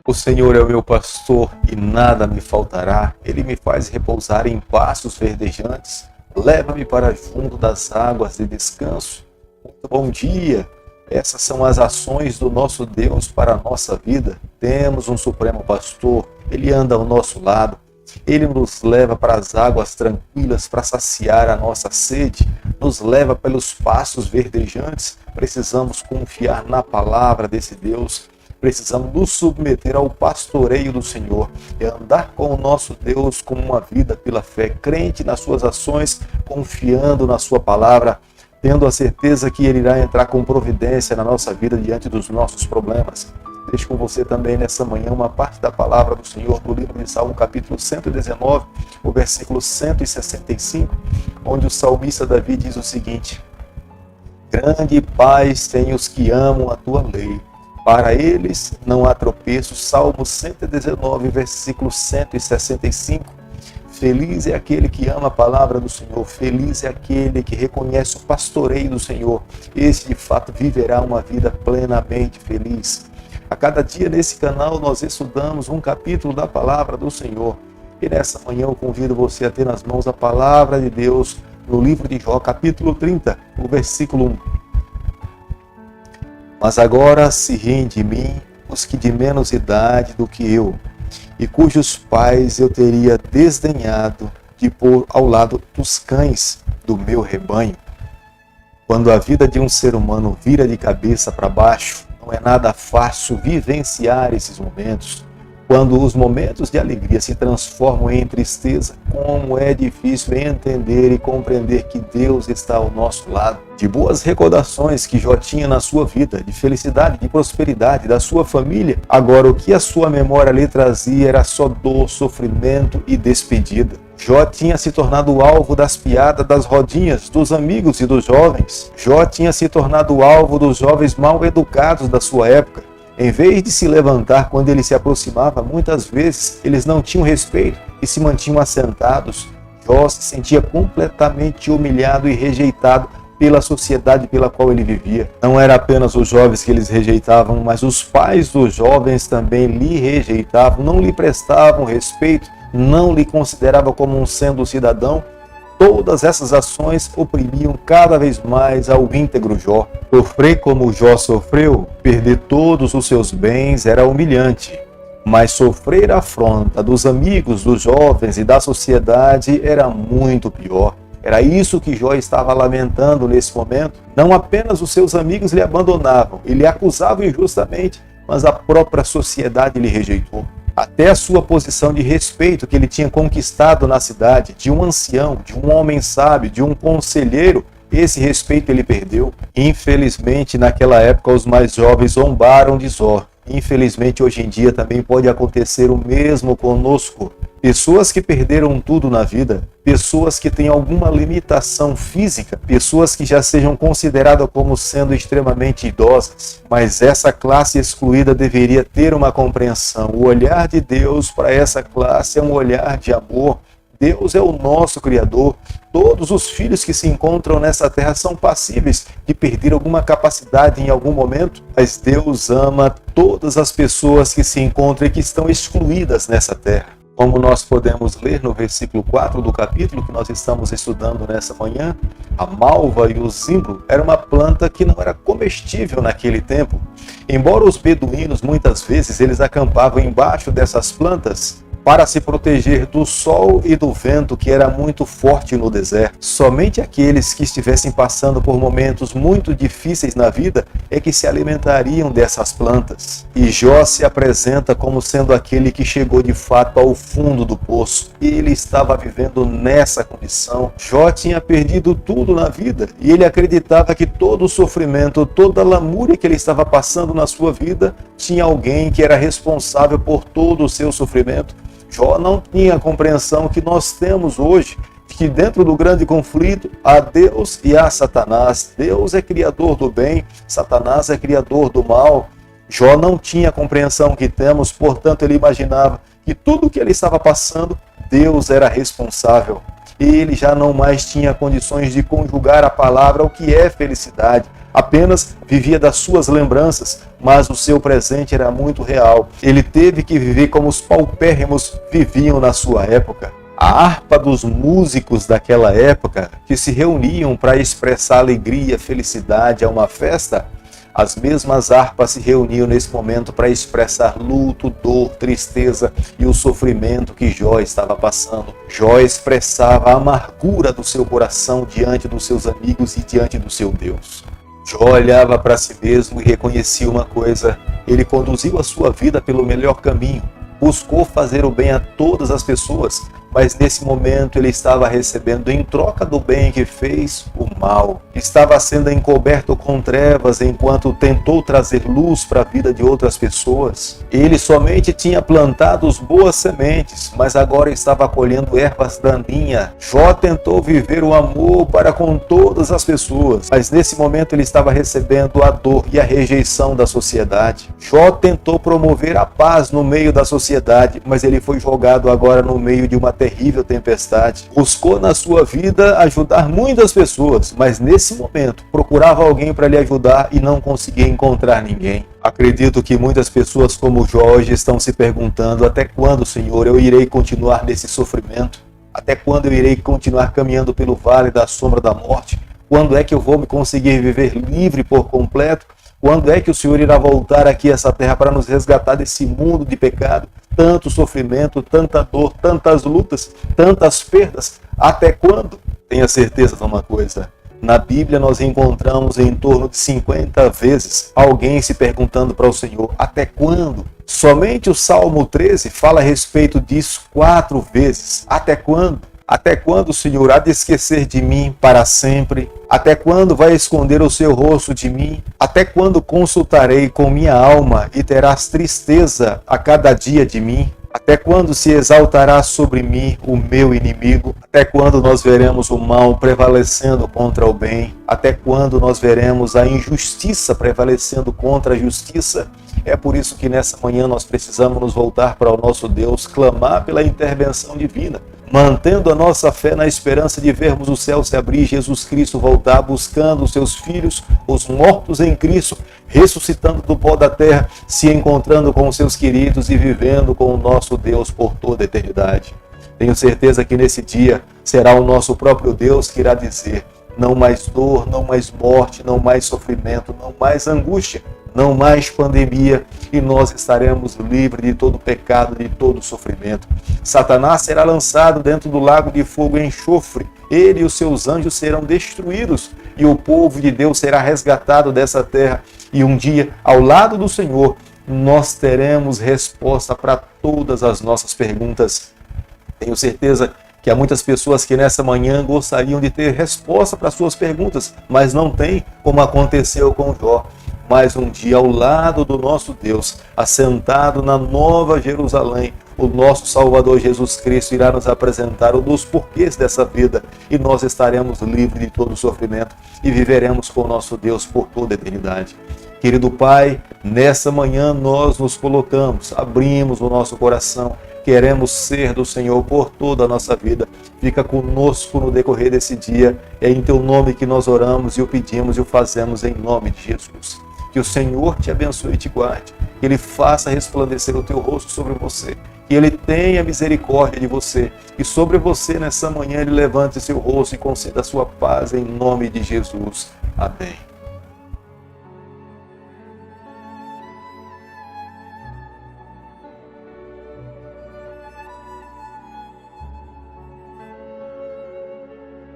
O Senhor é o meu pastor e nada me faltará. Ele me faz repousar em pastos verdejantes. Leva-me para junto das águas de descanso. Muito bom dia. Essas são as ações do nosso Deus para a nossa vida. Temos um supremo pastor. Ele anda ao nosso lado. Ele nos leva para as águas tranquilas para saciar a nossa sede. Nos leva pelos pastos verdejantes. Precisamos confiar na palavra desse Deus. Precisamos nos submeter ao pastoreio do Senhor e andar com o nosso Deus com uma vida pela fé, crente nas suas ações, confiando na sua palavra, tendo a certeza que Ele irá entrar com providência na nossa vida diante dos nossos problemas. Deixo com você também nessa manhã uma parte da palavra do Senhor no livro de Salmo, capítulo 119, o versículo 165, onde o salmista Davi diz o seguinte: Grande paz tem os que amam a tua lei. Para eles não há tropeço. Salmo 119, versículo 165. Feliz é aquele que ama a palavra do Senhor. Feliz é aquele que reconhece o pastoreio do Senhor. Esse, de fato, viverá uma vida plenamente feliz. A cada dia nesse canal nós estudamos um capítulo da palavra do Senhor. E nessa manhã eu convido você a ter nas mãos a palavra de Deus no livro de Jó, capítulo 30, o versículo 1. Mas agora se riem de mim os que de menos idade do que eu, e cujos pais eu teria desdenhado de pôr ao lado dos cães do meu rebanho. Quando a vida de um ser humano vira de cabeça para baixo, não é nada fácil vivenciar esses momentos. Quando os momentos de alegria se transformam em tristeza, como é difícil entender e compreender que Deus está ao nosso lado. De boas recordações que Jó tinha na sua vida, de felicidade, de prosperidade, da sua família, agora o que a sua memória lhe trazia era só dor, sofrimento e despedida. Jó tinha se tornado alvo das piadas das rodinhas, dos amigos e dos jovens. Jó tinha se tornado alvo dos jovens mal educados da sua época. Em vez de se levantar quando ele se aproximava, muitas vezes eles não tinham respeito e se mantinham assentados. Jó se sentia completamente humilhado e rejeitado pela sociedade pela qual ele vivia. Não era apenas os jovens que eles rejeitavam, mas os pais dos jovens também lhe rejeitavam, não lhe prestavam respeito, não lhe consideravam como um sendo cidadão. Todas essas ações oprimiam cada vez mais ao íntegro Jó. Sofrer como Jó sofreu, perder todos os seus bens era humilhante. Mas sofrer a afronta dos amigos, dos jovens e da sociedade era muito pior. Era isso que Jó estava lamentando nesse momento. Não apenas os seus amigos lhe abandonavam e lhe acusavam injustamente, mas a própria sociedade lhe rejeitou. Até a sua posição de respeito que ele tinha conquistado na cidade, de um ancião, de um homem sábio, de um conselheiro, esse respeito ele perdeu. Infelizmente, naquela época, os mais jovens zombaram de Jó. Infelizmente, hoje em dia também pode acontecer o mesmo conosco. Pessoas que perderam tudo na vida, pessoas que têm alguma limitação física, pessoas que já sejam consideradas como sendo extremamente idosas. Mas essa classe excluída deveria ter uma compreensão. O olhar de Deus para essa classe é um olhar de amor. Deus é o nosso Criador. Todos os filhos que se encontram nessa terra são passíveis de perder alguma capacidade em algum momento, mas Deus ama todas as pessoas que se encontram e que estão excluídas nessa terra. Como nós podemos ler no versículo 4 do capítulo que nós estamos estudando nessa manhã, a malva e o zimbro era uma planta que não era comestível naquele tempo. Embora os beduínos muitas vezes eles acampavam embaixo dessas plantas para se proteger do sol e do vento que era muito forte no deserto. Somente aqueles que estivessem passando por momentos muito difíceis na vida é que se alimentariam dessas plantas. E Jó se apresenta como sendo aquele que chegou de fato ao fundo do poço. Ele estava vivendo nessa condição. Jó tinha perdido tudo na vida e ele acreditava que todo o sofrimento, toda a lamúria que ele estava passando na sua vida, tinha alguém que era responsável por todo o seu sofrimento. Jó não tinha a compreensão que nós temos hoje, que dentro do grande conflito há Deus e há Satanás. Deus é criador do bem, Satanás é criador do mal. Jó não tinha a compreensão que temos, portanto ele imaginava que tudo o que ele estava passando, Deus era responsável. Ele já não mais tinha condições de conjugar a palavra o que é felicidade, apenas vivia das suas lembranças, mas o seu presente era muito real. Ele teve que viver como os paupérrimos viviam na sua época. A harpa dos músicos daquela época, que se reuniam para expressar alegria, felicidade a uma festa, as mesmas harpas se reuniam nesse momento para expressar luto, dor, tristeza e o sofrimento que Jó estava passando. Jó expressava a amargura do seu coração diante dos seus amigos e diante do seu Deus. Jó olhava para si mesmo e reconhecia uma coisa: ele conduziu a sua vida pelo melhor caminho, buscou fazer o bem a todas as pessoas, mas nesse momento ele estava recebendo em troca do bem que fez, o mal. Estava sendo encoberto com trevas enquanto tentou trazer luz para a vida de outras pessoas. Ele somente tinha plantado as boas sementes, mas agora estava colhendo ervas daninhas. Jó tentou viver o amor para com todas as pessoas, mas nesse momento ele estava recebendo a dor e a rejeição da sociedade. Jó tentou promover a paz no meio da sociedade, mas ele foi jogado agora no meio de uma terrível tempestade. Buscou na sua vida ajudar muitas pessoas, mas nesse momento procurava alguém para lhe ajudar e não conseguia encontrar ninguém. Acredito que muitas pessoas como Jó hoje estão se perguntando: até quando, Senhor, eu irei continuar nesse sofrimento? Até quando eu irei continuar caminhando pelo vale da sombra da morte? Quando é que eu vou me conseguir viver livre por completo? Quando é que o Senhor irá voltar aqui a essa terra para nos resgatar desse mundo de pecado? Tanto sofrimento, tanta dor, tantas lutas, tantas perdas. Até quando? Tenha certeza de uma coisa. Na Bíblia nós encontramos em torno de 50 vezes alguém se perguntando para o Senhor: até quando? Somente o Salmo 13 fala a respeito disso 4 vezes. Até quando? Até quando, Senhor, há de esquecer de mim para sempre? Até quando vai esconder o seu rosto de mim? Até quando consultarei com minha alma e terás tristeza a cada dia de mim? Até quando se exaltará sobre mim o meu inimigo? Até quando nós veremos o mal prevalecendo contra o bem? Até quando nós veremos a injustiça prevalecendo contra a justiça? É por isso que nessa manhã nós precisamos nos voltar para o nosso Deus, clamar pela intervenção divina, mantendo a nossa fé na esperança de vermos o céu se abrir, Jesus Cristo voltar, buscando os seus filhos, os mortos em Cristo, ressuscitando do pó da terra, se encontrando com os seus queridos e vivendo com o nosso Deus por toda a eternidade. Tenho certeza que nesse dia será o nosso próprio Deus que irá dizer: não mais dor, não mais morte, não mais sofrimento, não mais angústia, não mais pandemia, e nós estaremos livres de todo pecado, de todo sofrimento. Satanás será lançado dentro do lago de fogo e enxofre. Ele e os seus anjos serão destruídos, e o povo de Deus será resgatado dessa terra. E um dia, ao lado do Senhor, nós teremos resposta para todas as nossas perguntas. Tenho certeza que há muitas pessoas que nessa manhã gostariam de ter resposta para suas perguntas, mas não tem, como aconteceu com Jó. Mas um dia, ao lado do nosso Deus, assentado na Nova Jerusalém, o nosso Salvador Jesus Cristo irá nos apresentar um dos porquês dessa vida, e nós estaremos livres de todo sofrimento e viveremos com o nosso Deus por toda a eternidade. Querido Pai, nessa manhã nós nos colocamos, abrimos o nosso coração, queremos ser do Senhor por toda a nossa vida. Fica conosco no decorrer desse dia. É em Teu nome que nós oramos e o pedimos e o fazemos em nome de Jesus. Que o Senhor te abençoe e te guarde. Que Ele faça resplandecer o Teu rosto sobre você. Que Ele tenha misericórdia de você. E sobre você nessa manhã Ele levante seu rosto e conceda a sua paz em nome de Jesus. Amém.